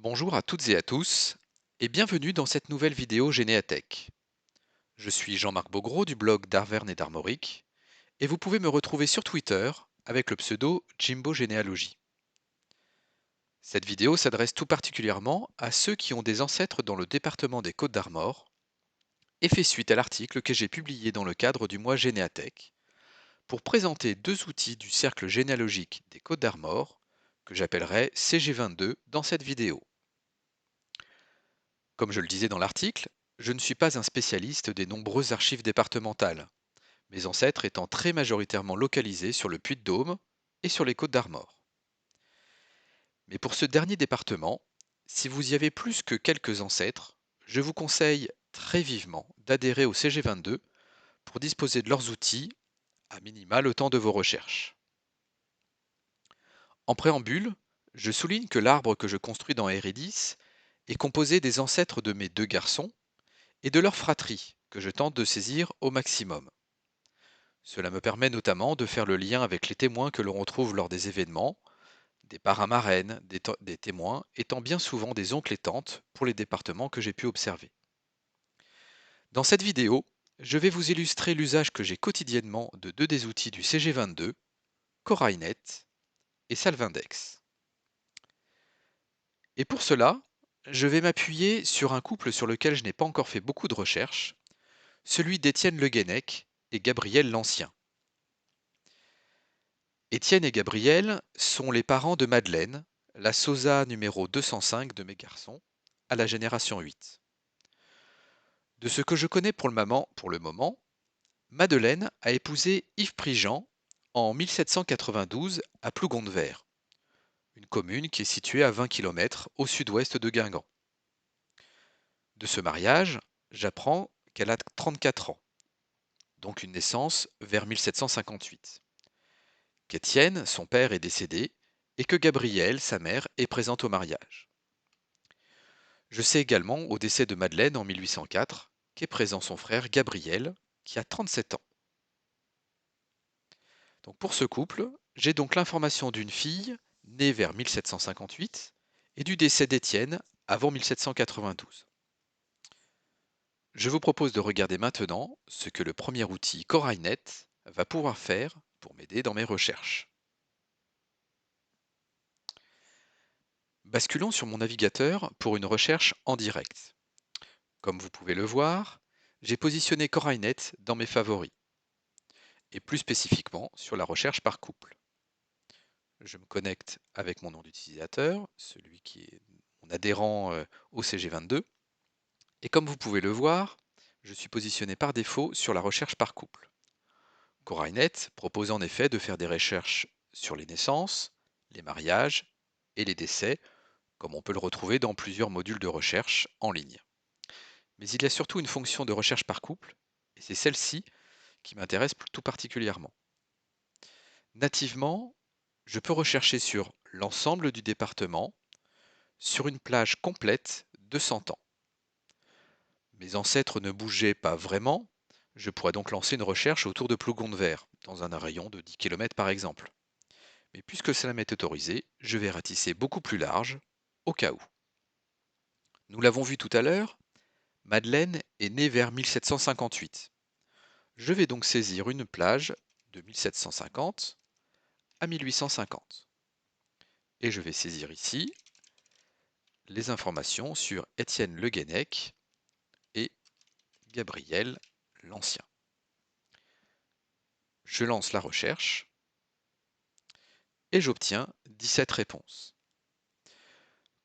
Bonjour à toutes et à tous et bienvenue dans cette nouvelle vidéo Généatech. Je suis Jean-Marc Bogro du blog d'Arverne et d'Armorique et vous pouvez me retrouver sur Twitter avec le pseudo Jimbo Généalogie. Cette vidéo s'adresse tout particulièrement à ceux qui ont des ancêtres dans le département des Côtes-d'Armor et fait suite à l'article que j'ai publié dans le cadre du mois Généatech pour présenter deux outils du cercle généalogique des Côtes-d'Armor que j'appellerai CG22 dans cette vidéo. Comme je le disais dans l'article, je ne suis pas un spécialiste des nombreuses archives départementales, mes ancêtres étant très majoritairement localisés sur le Puy-de-Dôme et sur les Côtes-d'Armor. Mais pour ce dernier département, si vous y avez plus que quelques ancêtres, je vous conseille très vivement d'adhérer au CG22 pour disposer de leurs outils, à minima le temps de vos recherches. En préambule, je souligne que l'arbre que je construis dans Eridis est composé des ancêtres de mes deux garçons et de leur fratrie, que je tente de saisir au maximum. Cela me permet notamment de faire le lien avec les témoins que l'on retrouve lors des événements, des parrains-marraines, des témoins étant bien souvent des oncles et tantes pour les départements que j'ai pu observer. Dans cette vidéo, je vais vous illustrer l'usage que j'ai quotidiennement de deux des outils du CG22, Corainet et Salvindex. Et pour cela, je vais m'appuyer sur un couple sur lequel je n'ai pas encore fait beaucoup de recherches, celui d'Étienne Le Guenec et Gabriel l'Ancien. Étienne et Gabriel sont les parents de Madeleine, la Sosa numéro 205 de mes garçons, à la génération 8. De ce que je connais pour le moment, Madeleine a épousé Yves Prigent en 1792 à Plougonde-Vert, une commune qui est située à 20 km au sud-ouest de Guingamp. De ce mariage, j'apprends qu'elle a 34 ans, donc une naissance vers 1758. Qu'Étienne, son père, est décédé et que Gabrielle, sa mère, est présente au mariage. Je sais également, au décès de Madeleine en 1804, qu'est présent son frère Gabriel, qui a 37 ans. Donc pour ce couple, j'ai donc l'information d'une fille née vers 1758 et du décès d'Étienne avant 1792. Je vous propose de regarder maintenant ce que le premier outil Corainet va pouvoir faire pour m'aider dans mes recherches. Basculons sur mon navigateur pour une recherche en direct. Comme vous pouvez le voir, j'ai positionné Corainet dans mes favoris, et plus spécifiquement sur la recherche par couple. Je me connecte avec mon nom d'utilisateur, celui qui est mon adhérent au CG22, et comme vous pouvez le voir, je suis positionné par défaut sur la recherche par couple. Corainet propose en effet de faire des recherches sur les naissances, les mariages et les décès, comme on peut le retrouver dans plusieurs modules de recherche en ligne. Mais il y a surtout une fonction de recherche par couple, et c'est celle-ci qui m'intéresse tout particulièrement. Nativement, je peux rechercher sur l'ensemble du département, sur une plage complète de 100 ans. Mes ancêtres ne bougeaient pas vraiment, je pourrais donc lancer une recherche autour de Plougonde-Vert, dans un rayon de 10 km par exemple. Mais puisque cela m'est autorisé, je vais ratisser beaucoup plus large, au cas où. Nous l'avons vu tout à l'heure, Madeleine est née vers 1758. Je vais donc saisir une plage de 1750 à 1850. Et je vais saisir ici les informations sur Étienne Le Guenec et Gabriel l'Ancien. Je lance la recherche et j'obtiens 17 réponses.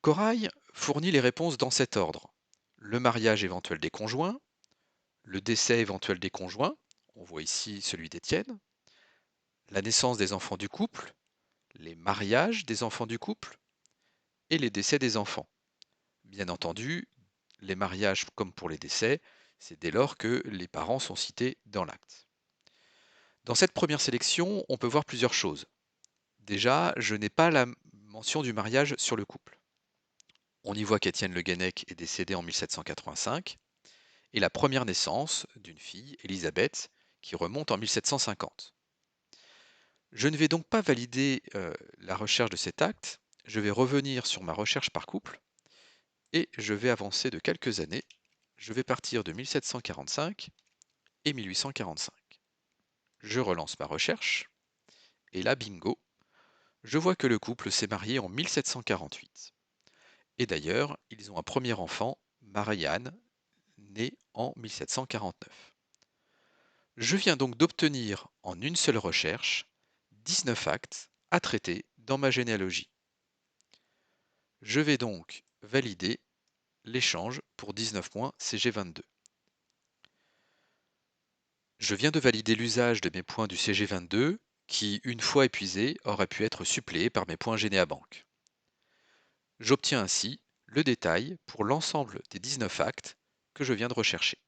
Corail fournit les réponses dans cet ordre. Le mariage éventuel des conjoints, le décès éventuel des conjoints, on voit ici celui d'Étienne, la naissance des enfants du couple, les mariages des enfants du couple et les décès des enfants. Bien entendu, les mariages comme pour les décès, c'est dès lors que les parents sont cités dans l'acte. Dans cette première sélection, on peut voir plusieurs choses. Déjà, je n'ai pas la mention du mariage sur le couple. On y voit qu'Étienne Le Guenec est décédé en 1785 et la première naissance d'une fille, Élisabeth, qui remonte en 1750. Je ne vais donc pas valider la recherche de cet acte, je vais revenir sur ma recherche par couple et je vais avancer de quelques années. Je vais partir de 1745 et 1845. Je relance ma recherche, et là, bingo, je vois que le couple s'est marié en 1748. Et d'ailleurs, ils ont un premier enfant, Marie-Anne, née en 1749. Je viens donc d'obtenir en une seule recherche 19 actes à traiter dans ma généalogie. Je vais donc valider l'échange pour 19 points CG22. Je viens de valider l'usage de mes points du CG22 qui, une fois épuisés, auraient pu être suppléés par mes points Généabank. J'obtiens ainsi le détail pour l'ensemble des 19 actes que je viens de rechercher.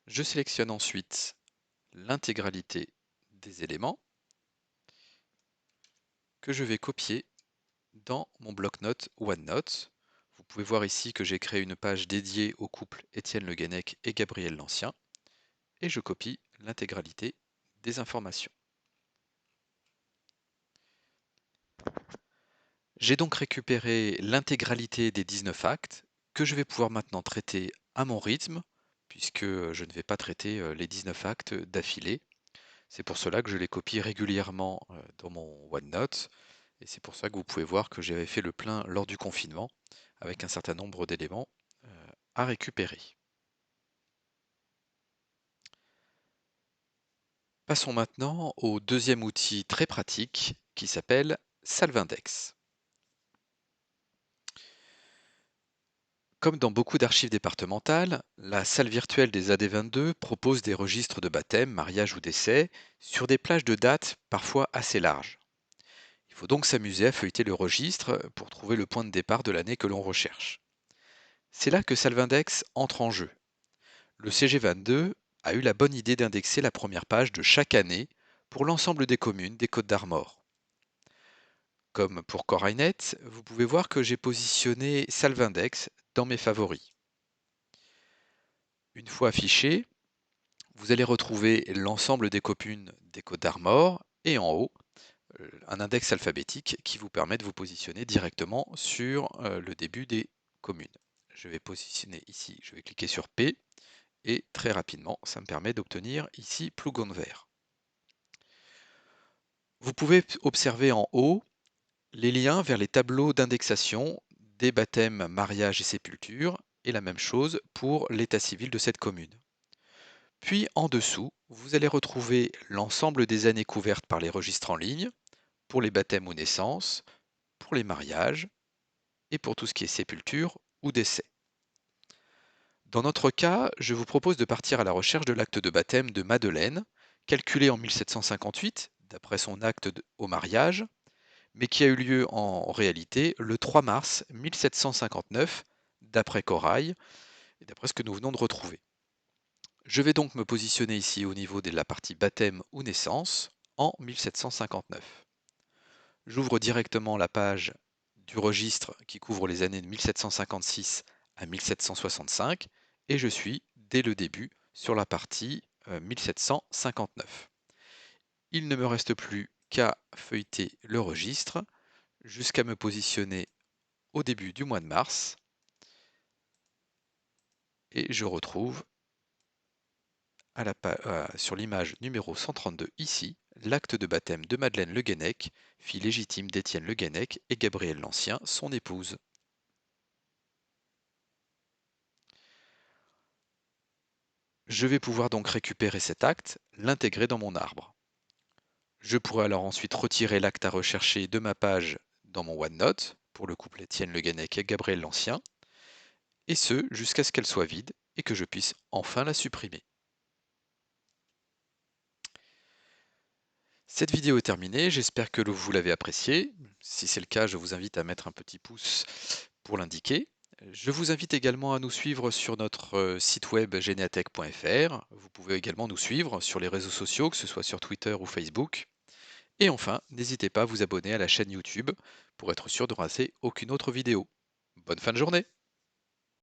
Je sélectionne ensuite l'intégralité des éléments que je vais copier dans mon bloc-notes OneNote. Vous pouvez voir ici que j'ai créé une page dédiée au couple Étienne Le Guenec et Gabriel l'Ancien, et je copie l'intégralité des informations. J'ai donc récupéré l'intégralité des 19 actes que je vais pouvoir maintenant traiter à mon rythme, puisque je ne vais pas traiter les 19 actes d'affilée. C'est pour cela que je les copie régulièrement dans mon OneNote, et c'est pour ça que vous pouvez voir que j'avais fait le plein lors du confinement, avec un certain nombre d'éléments à récupérer. Passons maintenant au deuxième outil très pratique qui s'appelle Salvindex. Comme dans beaucoup d'archives départementales, la salle virtuelle des AD22 propose des registres de baptême, mariage ou décès sur des plages de dates parfois assez larges. Il faut donc s'amuser à feuilleter le registre pour trouver le point de départ de l'année que l'on recherche. C'est là que Salvindex entre en jeu. Le CG22 a eu la bonne idée d'indexer la première page de chaque année pour l'ensemble des communes des Côtes-d'Armor. Comme pour Corainet, vous pouvez voir que j'ai positionné Salvindex dans mes favoris. Une fois affiché, vous allez retrouver l'ensemble des communes des Côtes-d'Armor et en haut, un index alphabétique qui vous permet de vous positionner directement sur le début des communes. Je vais positionner ici, je vais cliquer sur P et très rapidement, ça me permet d'obtenir ici Plougon vert. Vous pouvez observer en haut les liens vers les tableaux d'indexation des baptêmes, mariages et sépultures, et la même chose pour l'état civil de cette commune. Puis en dessous, vous allez retrouver l'ensemble des années couvertes par les registres en ligne, pour les baptêmes ou naissances, pour les mariages, et pour tout ce qui est sépulture ou décès. Dans notre cas, je vous propose de partir à la recherche de l'acte de baptême de Madeleine, calculé en 1758, d'après son acte au mariage, mais qui a eu lieu en réalité le 3 mars 1759, d'après Corail, et d'après ce que nous venons de retrouver. Je vais donc me positionner ici au niveau de la partie baptême ou naissance en 1759. J'ouvre directement la page du registre qui couvre les années de 1756 à 1765 et je suis dès le début sur la partie 1759. Il ne me reste plus qu'à feuilleter le registre jusqu'à me positionner au début du mois de mars et je retrouve sur l'image numéro 132 ici, l'acte de baptême de Madeleine Le Guenec, fille légitime d'Étienne Le Guenec et Gabrielle l'Ancien, son épouse. Je vais pouvoir donc récupérer cet acte, l'intégrer dans mon arbre. Je pourrais alors ensuite retirer l'acte à rechercher de ma page dans mon OneNote, pour le couple Étienne Le Guenec et Gabrielle l'Ancien, et ce jusqu'à ce qu'elle soit vide et que je puisse enfin la supprimer. Cette vidéo est terminée, j'espère que vous l'avez appréciée. Si c'est le cas, je vous invite à mettre un petit pouce pour l'indiquer. Je vous invite également à nous suivre sur notre site web geniatech.fr. Vous pouvez également nous suivre sur les réseaux sociaux, que ce soit sur Twitter ou Facebook. Et enfin, n'hésitez pas à vous abonner à la chaîne YouTube pour être sûr de rater aucune autre vidéo. Bonne fin de journée!